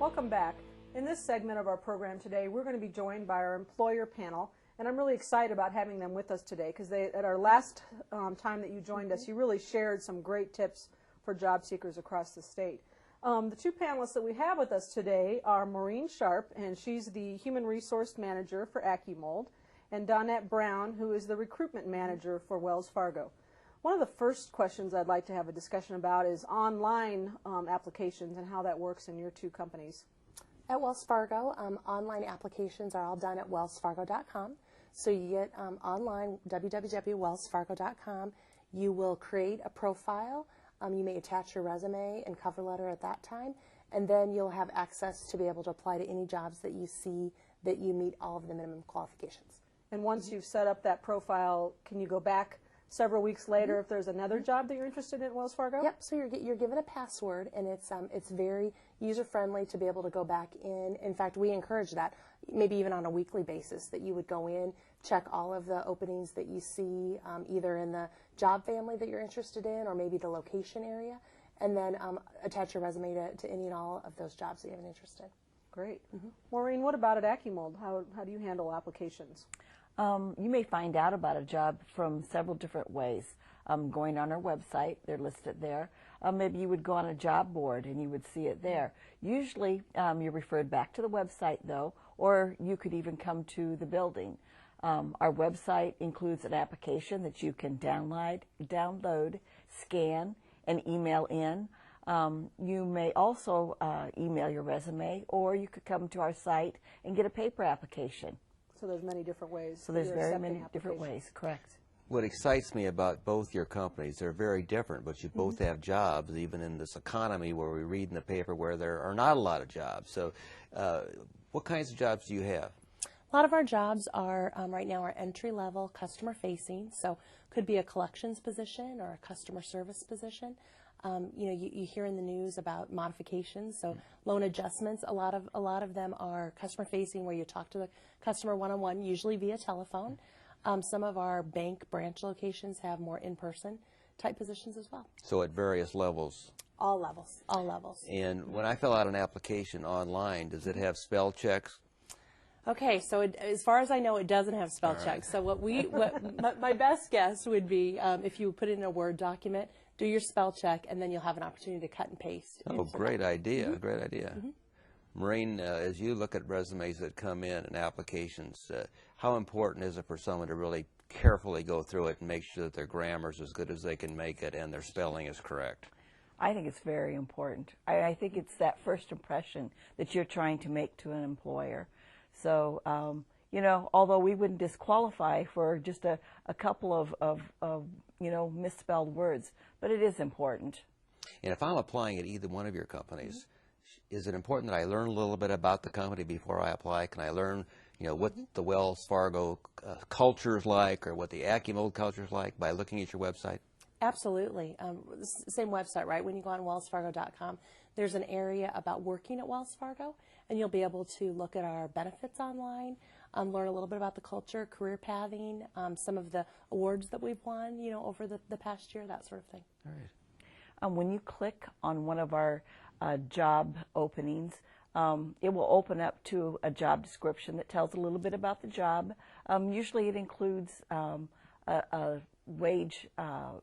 Welcome back. In this segment of our program today, we're going to be joined by our employer panel, and I'm really excited about having them with us today because at our last time that you joined us, you really shared some great tips for job seekers across the state. The two panelists that we have with us today are Maureen Sharp, and she's the Human Resource Manager for IowaWorks, and Dawnette Brown, who is the Recruitment Manager for Wells Fargo. One of the first questions I'd like to have a discussion about is online applications and how that works in your two companies. At Wells Fargo, online applications are all done at wellsfargo.com. So you get online, www.wellsfargo.com. You will create a profile. You may attach your resume and cover letter at that time, and then you'll have access to be able to apply to any jobs that you see that you meet all of the minimum qualifications. And once you've set up that profile, can you go back several weeks later if there's another job that you're interested in at Wells Fargo? Yep, so you're given a password, and it's very user-friendly to be able to go back in. In fact, we encourage that, maybe even on a weekly basis, that you would go in, check all of the openings that you see, either in the job family that you're interested in or maybe the location area, and then attach your resume to any and all of those jobs that you have an interest in. Great. Maureen, what about at IowaWorks? How do you handle applications? You may find out about a job from several different ways. Going on our website, they're listed there. Maybe you would go on a job board and you would see it there. Usually you're referred back to the website though, or you could even come to the building. Our website includes an application that you can download, scan, and email in. You may also email your resume, or you could come to our site and get a paper application. So there's many different ways. So there's very many different ways, correct. What excites me about both your companies, they're very different, but you both have jobs, even in this economy where we read in the paper where there are not a lot of jobs. So what kinds of jobs do you have? A lot of our jobs are, right now, are entry-level, customer-facing, so could be a collections position or a customer service position. You know, you hear in the news about modifications, so loan adjustments. A lot of them are customer-facing, where you talk to the customer one-on-one, usually via telephone. Some of our bank branch locations have more in-person type positions as well. So at various levels? All levels, all levels. And when I fill out an application online, does it have spell checks? Okay, so as far as I know, it doesn't have spell checks. So my best guess would be if you put it in a Word document, do your spell check, and then you'll have an opportunity to cut and paste. Oh, great idea, great idea. Maureen, as you look at resumes that come in and applications, how important is it for someone to really carefully go through it and make sure that their grammar is as good as they can make it and their spelling is correct? I think it's very important. I think it's that first impression that you're trying to make to an employer. So, you know, although we wouldn't disqualify for just a couple of you know, misspelled words, but it is important. And if I'm applying at either one of your companies, is it important that I learn a little bit about the company before I apply? Can I learn, you know, what the Wells Fargo culture is like, or what the IowaWorks culture is like by looking at your website? Absolutely. Same website, right? When you go on wellsfargo.com, there's an area about working at Wells Fargo, and you'll be able to look at our benefits online, learn a little bit about the culture, career pathing, some of the awards that we've won, you know, over the past year, that sort of thing. All right. When you click on one of our job openings, it will open up to a job description that tells a little bit about the job. Usually it includes a wage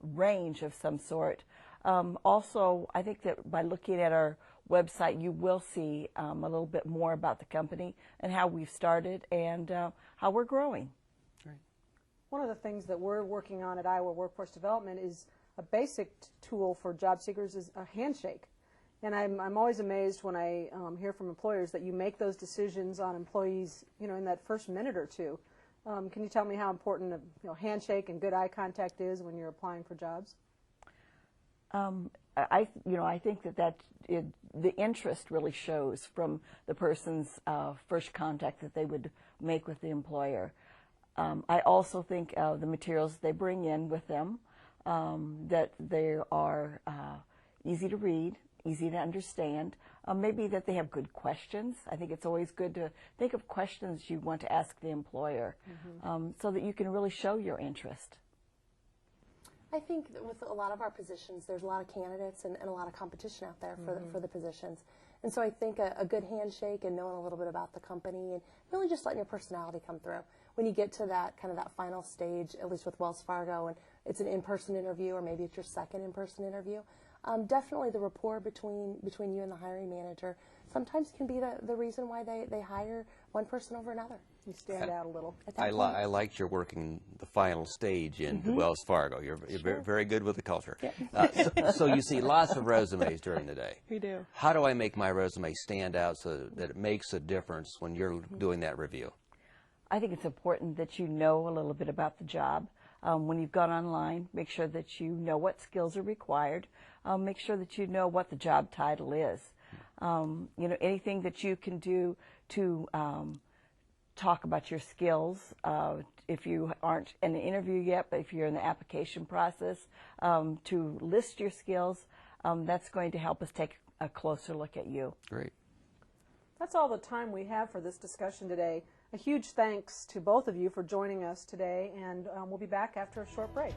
range of some sort. Also, I think that by looking at our website, you will see a little bit more about the company and how we've started and how we're growing. Right. One of the things that we're working on at Iowa Workforce Development is a basic tool for job seekers is a handshake. And I'm always amazed when I hear from employers that you make those decisions on employees, you know, in that first minute or two. Can you tell me how important a handshake and good eye contact is when you're applying for jobs? I think that the interest really shows from the person's first contact that they would make with the employer. I also think the materials they bring in with them, that they are easy to read, easy to understand, maybe that they have good questions. I think it's always good to think of questions you want to ask the employer, so that you can really show your interest. I think that with a lot of our positions, there's a lot of candidates and a lot of competition out there for the positions. And so I think a good handshake and knowing a little bit about the company and really just letting your personality come through. When you get to that kind of that final stage, at least with Wells Fargo, and it's an in-person interview or maybe it's your second in-person interview, definitely the rapport between you and the hiring manager sometimes can be the reason why they hire one person over another. You stand out a little. I liked your working the final stage in Wells Fargo. You're very good with the culture. So you see lots of resumes during the day. We do. How do I make my resume stand out so that it makes a difference when you're doing that review? I think it's important that you know a little bit about the job. When you've gone online, make sure that you know what skills are required. Make sure that you know what the job title is. You know, anything that you can do to talk about your skills. If you aren't in the interview yet, but if you're in the application process, to list your skills, that's going to help us take a closer look at you. Great. That's all the time we have for this discussion today. A huge thanks to both of you for joining us today, and we'll be back after a short break.